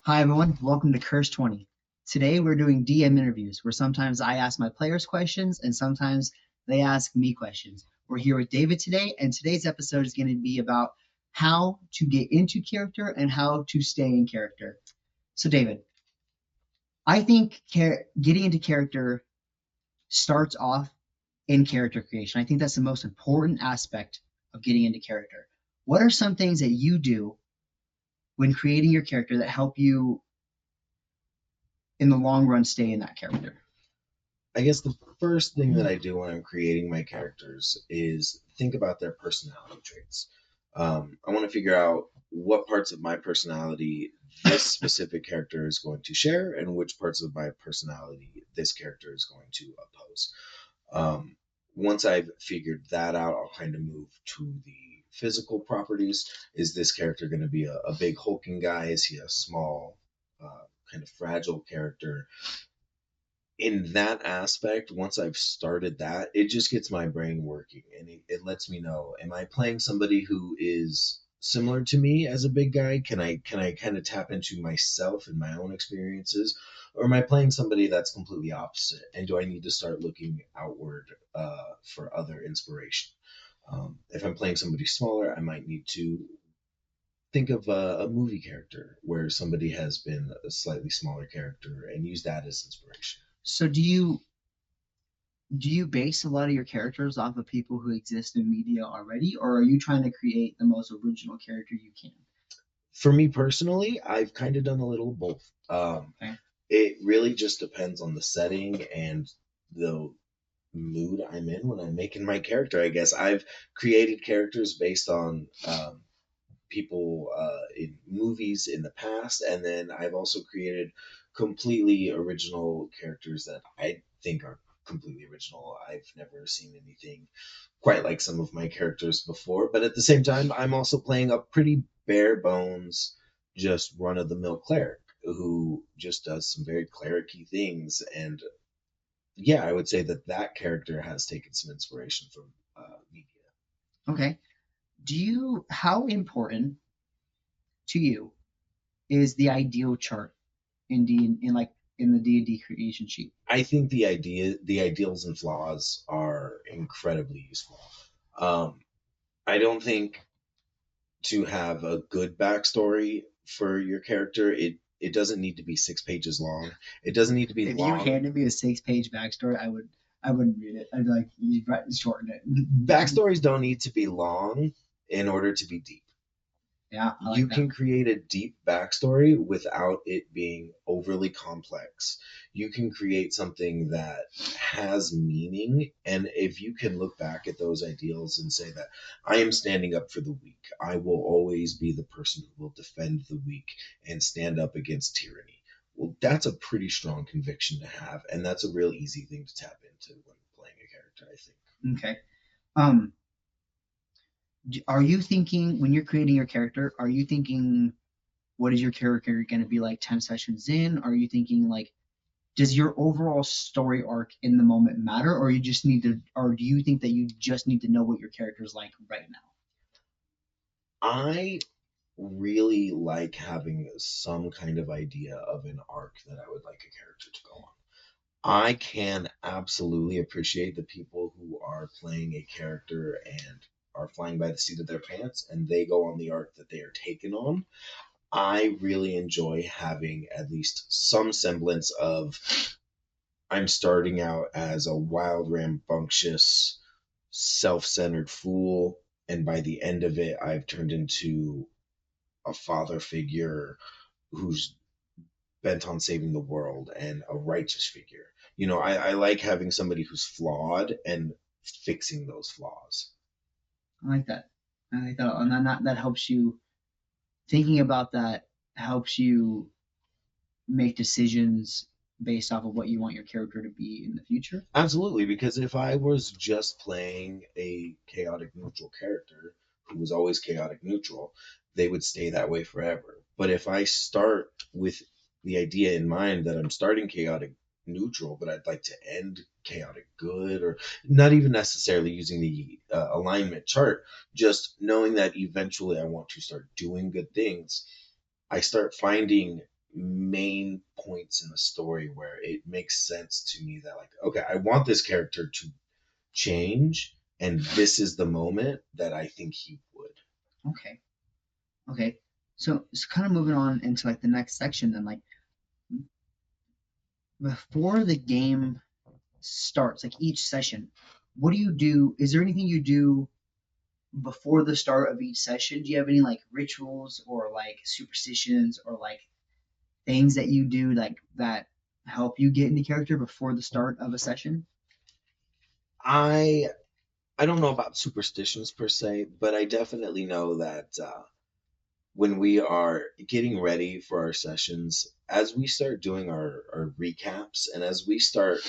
Hi everyone, welcome to Curse 20. Today we're doing DM interviews where sometimes I ask my players questions and sometimes they ask me questions. We're here with David today, and today's episode is going to be about how to get into character and how to stay in character. So, David, I think getting into character starts off in character creation. I think that's the most important aspect of getting into character. What are some things that you do when creating your character that help you in the long run stay in that character? I guess the first thing that I do when I'm creating my characters is think about their personality traits. I want to figure out what parts of my personality this specific character is going to share and which parts of my personality this character is going to oppose. Once I've figured that out, I'll kind of move to the physical properties. Is this character going to be a big hulking guy? Is he a small, kind of fragile character? In that aspect, once I've started that, it just gets my brain working and it lets me know, am I playing somebody who is similar to me as a big guy? Can I kind of tap into myself and my own experiences? Or am I playing somebody that's completely opposite? And do I need to start looking outward for other inspiration? If I'm playing somebody smaller, I might need to think of a movie character where somebody has been a slightly smaller character and use that as inspiration. So do you base a lot of your characters off of people who exist in media already, or are you trying to create the most original character you can? For me personally, I've kind of done a little of both. Okay. It really just depends on the setting and the mood I'm in when I'm making my character. I guess I've created characters based on people in movies in the past, and then I've also created completely original characters that I think are completely original. I've never seen anything quite like some of my characters before, but at the same time, I'm also playing a pretty bare bones, just run of the mill cleric who just does some very clericy things. And yeah, I would say that that character has taken some inspiration from media. Okay. How important to you is the ideal chart in the D&D creation sheet? I think the ideals and flaws are incredibly useful. Um, I don't think to have a good backstory for your character, it doesn't need to be 6 pages long. It doesn't need to be If you long. handed me a 6-page backstory, I wouldn't read it. I'd be like, you shorten it. Backstories don't need to be long in order to be deep. Yeah, I You like that. can create a deep backstory without it being overly complex. You can create something that has meaning. And if you can look back at those ideals and say that I am standing up for the weak, I will always be the person who will defend the weak and stand up against tyranny. Well, that's a pretty strong conviction to have. And that's a real easy thing to tap into when playing a character, I think. Okay. Um, are you thinking when you're creating your character, are you thinking what is your character going to be like 10 sessions in? Are you thinking like does your overall story arc in the moment matter, or you just need to, or do you think that you just need to know what your character is like right now? I really like having some kind of idea of an arc that I would like a character to go on. I can absolutely appreciate the people who are playing a character and are flying by the seat of their pants and they go on the arc that they are taken on. I really enjoy having at least some semblance of I'm starting out as a wild, rambunctious, self centered fool, and by the end of it, I've turned into a father figure who's bent on saving the world and a righteous figure. I like having somebody who's flawed and fixing those flaws. I like that. I like that, and then that helps you thinking about that helps you make decisions based off of what you want your character to be in the future. Absolutely, because if I was just playing a chaotic neutral character who was always chaotic neutral, they would stay that way forever. But if I start with the idea in mind that I'm starting chaotic neutral, but I'd like to end chaotic good, or not even necessarily using the alignment chart, just knowing that eventually I want to start doing good things, I start finding main points in the story where it makes sense to me that, like, okay, I want this character to change, and this is the moment that I think he would. Okay. Okay. So kind of moving on into like the next section then, like before the game starts, like each session, what do you do? Is there anything you do before the start of each session? Do you have any like rituals or like superstitions or like things that you do like that help you get into character before the start of a session? I I don't know about superstitions per se, but I definitely know that when we are getting ready for our sessions, as we start doing our recaps and as we start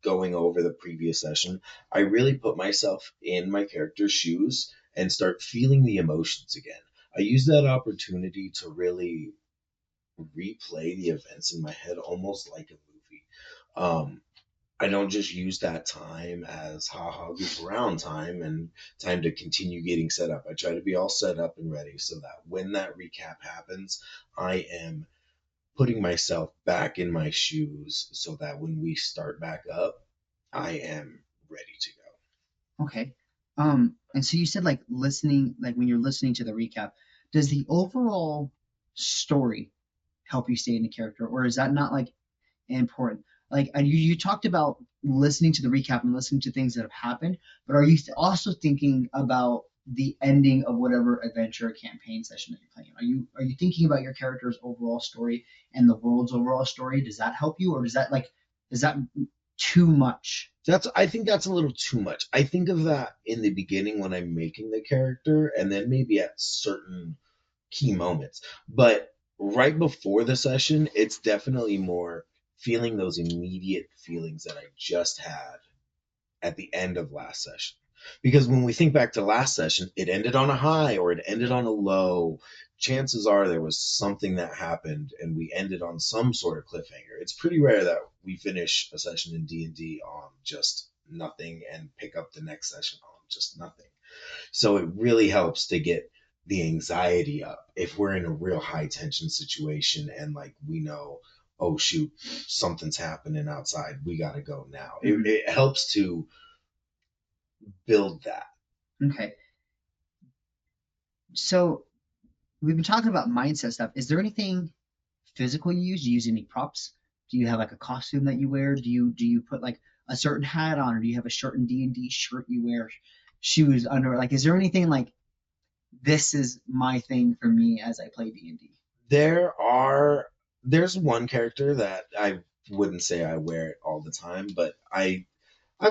going over the previous session, I really put myself in my character's shoes and start feeling the emotions again. I use that opportunity to really replay the events in my head almost like a movie. I don't just use that time as haha goof around time and time to continue getting set up. I try to be all set up and ready so that when that recap happens, I am putting myself back in my shoes so that when we start back up, I am ready to go. Okay. And so you said like listening, like when you're listening to the recap, does the overall story help you stay in the character, or is that not like important? Like you talked about listening to the recap and listening to things that have happened, but are you also thinking about the ending of whatever adventure or campaign session that you're playing? Are you thinking about your character's overall story and the world's overall story? Does that help you, or is that too much? That's I think that's a little too much. I think of that in the beginning when I'm making the character and then maybe at certain key moments. But right before the session, it's definitely more feeling those immediate feelings that I just had at the end of last session. Because when we think back to last session, it ended on a high or it ended on a low. Chances are there was something that happened and we ended on some sort of cliffhanger. It's pretty rare that we finish a session in D&D on just nothing and pick up the next session on just nothing. So it really helps to get the anxiety up if we're in a real high tension situation and like we know, oh shoot, something's happening outside, we got to go now. Mhm. It helps to build that. Okay. So we've been talking about mindset stuff. Is there anything physical you use? Do you use any props? Do you have like a costume that you wear? Do you put like a certain hat on, or do you have a certain D&D shirt you wear, shoes under? Like, is there anything like this is my thing for me as I play D&D? There are there's one character that I wouldn't say I wear it all the time, but I've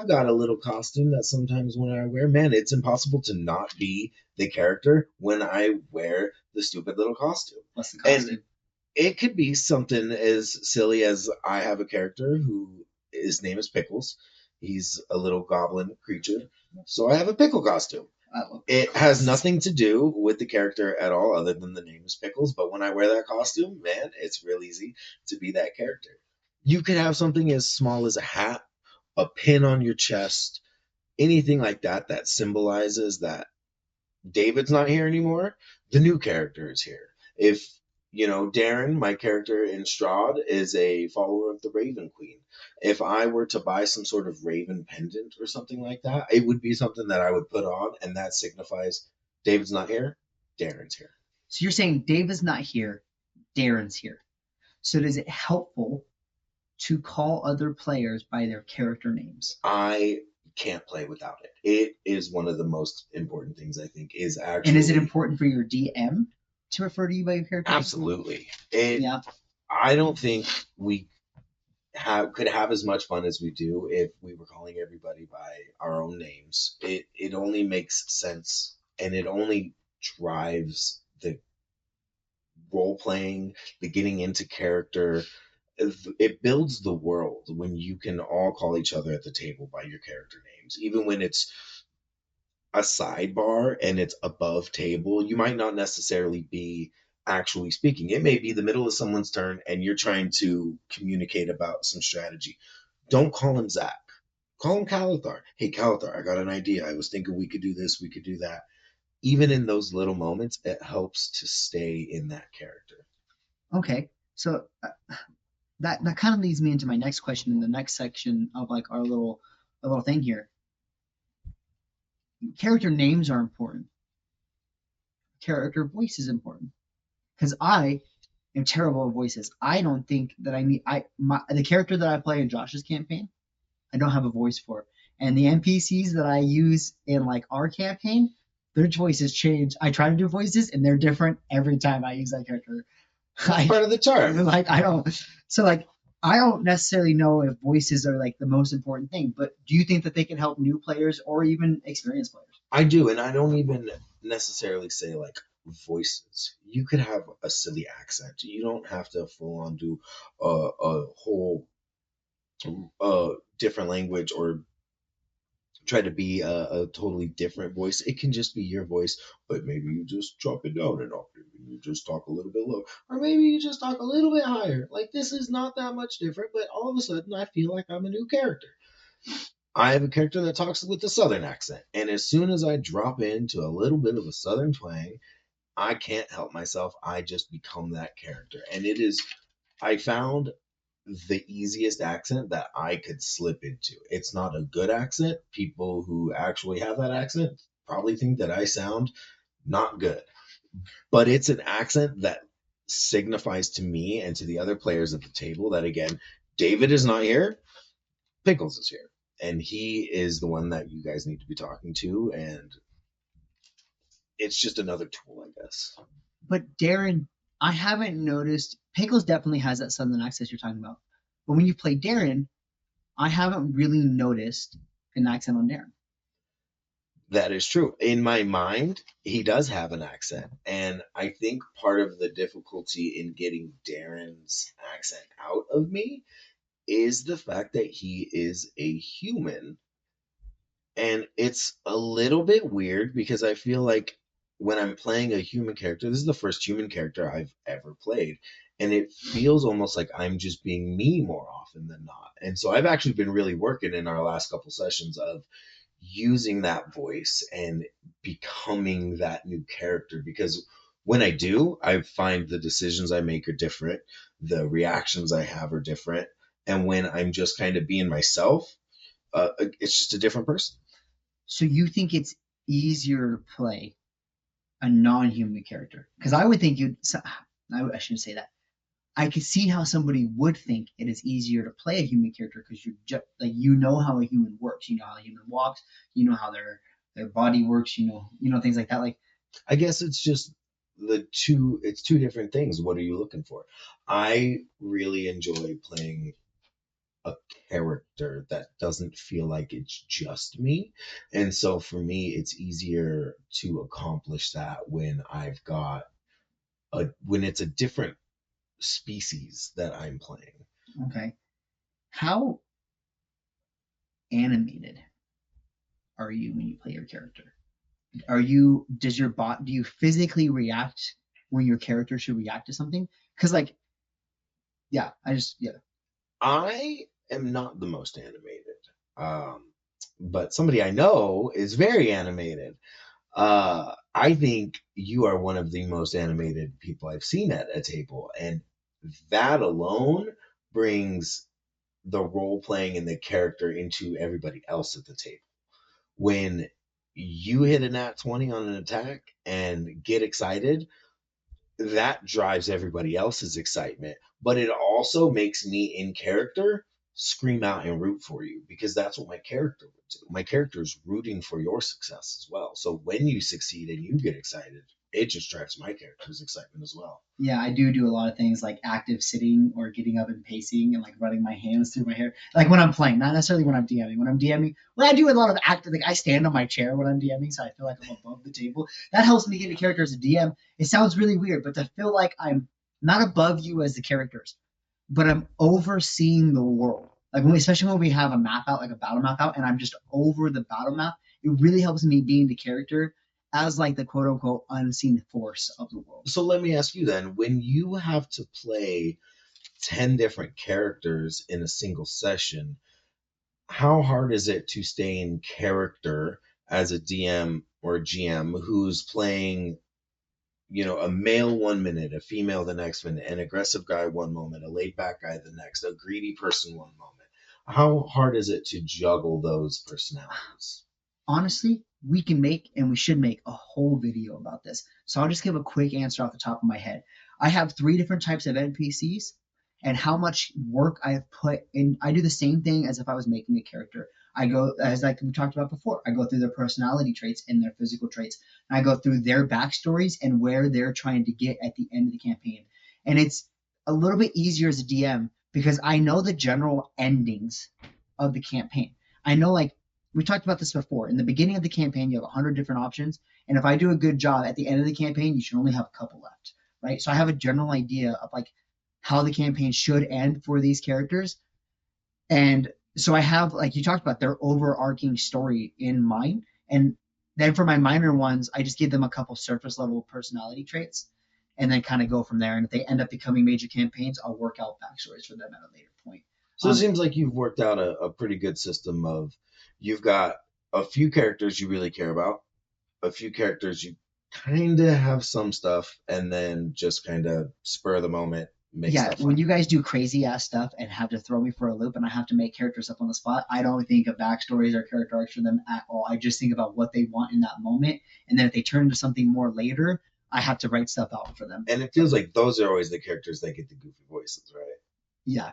got a little costume that sometimes when I wear, man, it's impossible to not be the character when I wear the stupid little costume. What's the And costume? it could be something as silly as I have a character who his name is Pickles. He's a little goblin creature. So I have a pickle costume. I love It has pickles. nothing to do with the character at all other than the name is Pickles, but when I wear that costume, man, it's real easy to be that character. You could have something as small as a hat, a pin on your chest, anything like that that symbolizes that David's not here anymore. The new character is here. If Darren, my character in Strahd, is a follower of the Raven Queen. If I were to buy some sort of Raven pendant or something like that, it would be something that I would put on, and that signifies David's not here, Darren's here. So you're saying David's not here, Darren's here. So is it helpful to call other players by their character names? I can't play without it. It is one of the most important things I think is And is it actually important for your DM to refer to you by your character name? absolutely. It. Yeah. I don't think we could have as much fun as we do if we were calling everybody by our own names. It only makes sense and it only drives the role playing, the getting into character. It builds the world when you can all call each other at the table by your character names, even when it's a sidebar and it's above table. You might not necessarily be actually speaking. It may be the middle of someone's turn and you're trying to communicate about some strategy. Don't call him Zach. Call him Calathar. Hey, Calathar, I got an idea. I was thinking we could do this, we could do that. Even in those little moments, it helps to stay in that character. Okay. So that kind of leads me into my next question in the next section of like our little thing here. Character names are important. Character voice is important because I am terrible at voices. I don't think that I need the character that I play in Josh's campaign. I don't have a voice for, and the NPCs that I use in like our campaign, their voices change. I try to do voices and they're different every time I use that character. That's part of the charm. Like I don't so like I don't necessarily know if voices are like the most important thing, but do you think that they can help new players or even experienced players? I do, and I don't even necessarily say like voices. You could have a silly accent. You don't have to full on do a whole different language or try to be a totally different voice. It can just be your voice, but maybe you just drop it down an octave and you just talk a little bit low, or maybe you just talk a little bit higher. Like this is not that much different, but all of a sudden I feel like I'm a new character. I have a character that talks with a southern accent, and as soon as I drop into a little bit of a southern twang, I can't help myself. I just become that character, and it is. I found the easiest accent that I could slip into. It's not a good accent. People who actually have that accent probably think that I sound not good, but it's an accent that signifies to me and to the other players at the table that, again, David is not here, Pickles is here. And he is the one that you guys need to be talking to. And it's just another tool, I guess. But Darren, I haven't noticed. Pickles definitely has that southern accent you're talking about. But when you play Darren, I haven't really noticed an accent on Darren. That is true. In my mind, he does have an accent. And I think part of the difficulty in getting Darren's accent out of me is the fact that he is a human. And it's a little bit weird because I feel like when I'm playing a human character, this is the first human character I've ever played. And it feels almost like I'm just being me more often than not. And so I've actually been really working in our last couple sessions of using that voice and becoming that new character because when I do, I find the decisions I make are different, the reactions I have are different, and when I'm just kind of being myself, it's just a different person. So you think it's easier to play a non-human character? Because I would think you'd. I shouldn't say that. I could see how somebody would think it is easier to play a human character because you're just like you know how a human works, you know how a human walks, you know how their body works, you know things like that. Like I guess it's just it's two different things. What are you looking for? I really enjoy playing a character that doesn't feel like it's just me. And so for me, it's easier to accomplish that when when it's a different species that I'm playing. okay, how animated are you when you play your character? Do you physically react when your character should react to something? Because like yeah, yeah. I am not the most animated. Um, but somebody I know is very animated. I think you are one of the most animated people I've seen at a table, and that alone brings the role playing and the character into everybody else at the table. When you hit a nat 20 on an attack and get excited, that drives everybody else's excitement, but it also makes me in character scream out and root for you because that's what my character would do. My character is rooting for your success as well. So when you succeed and you get excited, it just drives my character's excitement as well. Yeah, I do a lot of things like active sitting or getting up and pacing and like running my hands through my hair. Like when I'm playing, not necessarily when I'm DMing. When I'm DMing, when I do a lot of active, like I stand on my chair when I'm DMing, so I feel like I'm above the table. That helps me get a character as a DM. It sounds really weird, but to feel like I'm not above you as the characters, but I'm overseeing the world. Like especially when we have a map out, like a battle map out, and I'm just over the battle map, it really helps me be in the character as like the quote unquote unseen force of the world. So let me ask you then, when you have to play 10 different characters in a single session, how hard is it to stay in character as a DM or a GM who's playing a male 1 minute, a female the next minute, an aggressive guy one moment, a laid back guy the next, a greedy person one moment. How hard is it to juggle those personalities? Honestly, we can make and we should make a whole video about this. So I'll just give a quick answer off the top of my head. I have 3 different types of NPCs, and how much work I have put in. I do the same thing as if I was making a character. I go, as like we talked about before, I go through their personality traits and their physical traits. And I go through their backstories and where they're trying to get at the end of the campaign. And it's a little bit easier as a DM because I know the general endings of the campaign. I know, like, we talked about this before. In the beginning of the campaign, you have 100 different options. And if I do a good job at the end of the campaign, you should only have a couple left, right? So I have a general idea of like how the campaign should end for these characters. And so I have, like you talked about, their overarching story in mind. And then for my minor ones, I just give them a couple surface level personality traits and then kind of go from there. And if they end up becoming major campaigns, I'll work out backstories for them at a later point. So it seems like you've worked out a pretty good system of you've got a few characters you really care about, a few characters you kind of have some stuff, and then just kind of spur of the moment make Yeah, stuff when up. you guys do crazy ass stuff and have to throw me for a loop and I have to make characters up on the spot, I don't think of backstories or character arcs for them at all. I just think about what they want in that moment. And then if they turn into something more later, I have to write stuff out for them. And it feels like those are always the characters that get the goofy voices, right? Yeah.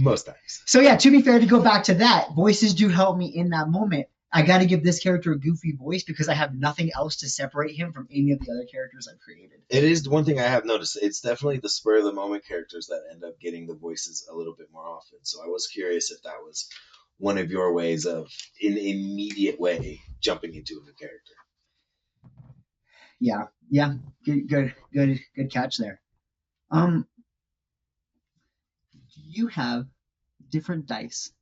Most times. So yeah, to be fair, to go back to that, voices do help me in that moment. I got to give this character a goofy voice because I have nothing else to separate him from any of the other characters I've created. It is one thing I have noticed. It's definitely the spur of the moment characters that end up getting the voices a little bit more often. So I was curious if that was one of your ways of, in an immediate way, jumping into a new character. Yeah, good catch there. You have different dice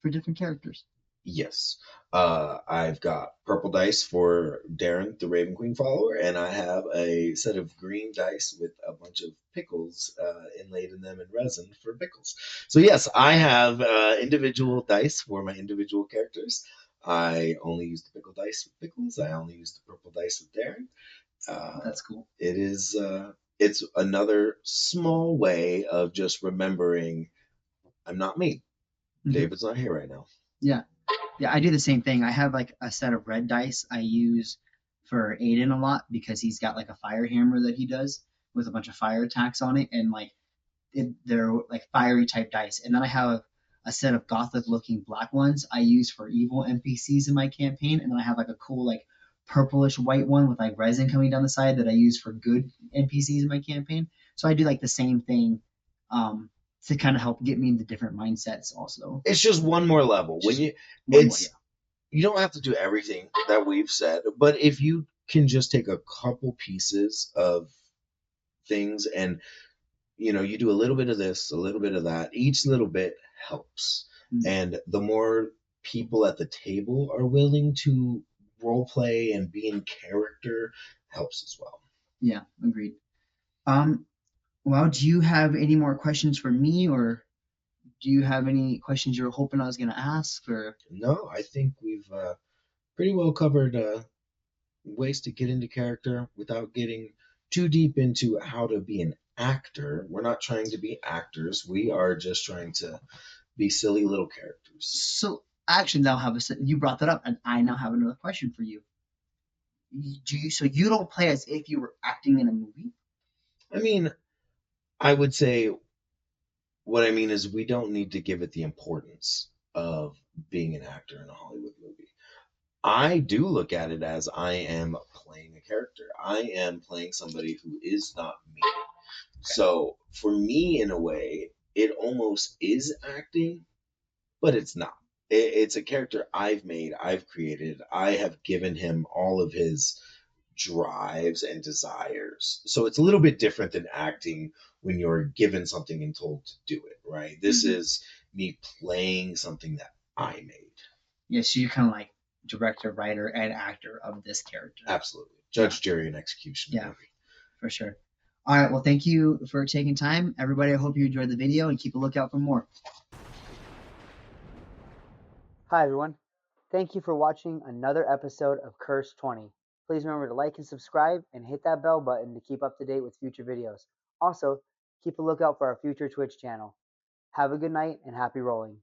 for different characters. Yes. I've got purple dice for Darren, the Raven Queen follower, and I have a set of green dice with a bunch of pickles inlaid in them in resin for pickles. So, yes, I have individual dice for my individual characters. I only use the pickle dice with pickles. I only use the purple dice with Darren. That's cool. It is. It's another small way of just remembering I'm not me. Mhm. David's not here right now. Yeah. Yeah, I do the same thing. I have like a set of red dice I use for Aiden a lot because he's got like a fire hammer that he does with a bunch of fire attacks on it, and like they're like fiery type dice. And then I have a set of gothic looking black ones I use for evil NPCs in my campaign, and then I have like a cool like purplish white one with like resin coming down the side that I use for good NPCs in my campaign. So I do like the same thing um, to kind of help get me into different mindsets also. It's just one more level. When you One more, it's you don't have to do everything that we've said, but if you can just take a couple pieces of things and you do a little bit of this, a little bit of that, each little bit helps. Mm. And the more people at the table are willing to role play and be in character helps as well. Yeah, agreed. Well, do you have any more questions for me, or do you have any questions you were hoping I was going to ask? Or No, I think we've pretty well covered ways to get into character without getting too deep into how to be an actor. We're not trying to be actors. We are just trying to be silly little characters. so I actually now have you brought that up, and I now have another question for you. So you don't play as if you were acting in a movie? I mean, I would say what I mean is we don't need to give it the importance of being an actor in a Hollywood movie. I do look at it as I am playing a character. I am playing somebody who is not me. So for me, in a way, it almost is acting, but it's not. It's a character I've made, I've created. I have given him all of his drives and desires. So it's a little bit different than acting when you're given something and told to do it, right? This is me playing something that I made. Yeah, so you're kind of like director, writer, and actor of this character. Absolutely. Judge, jury, and execution. Yeah, for sure. All right, well, thank you for taking time. Everybody, I hope you enjoyed the video and keep a lookout for more. Hi, everyone. Thank you for watching another episode of Curse 20. Please remember to like and subscribe and hit that bell button to keep up to date with future videos. Also, keep a lookout for our future Twitch channel. Have a good night and happy rolling.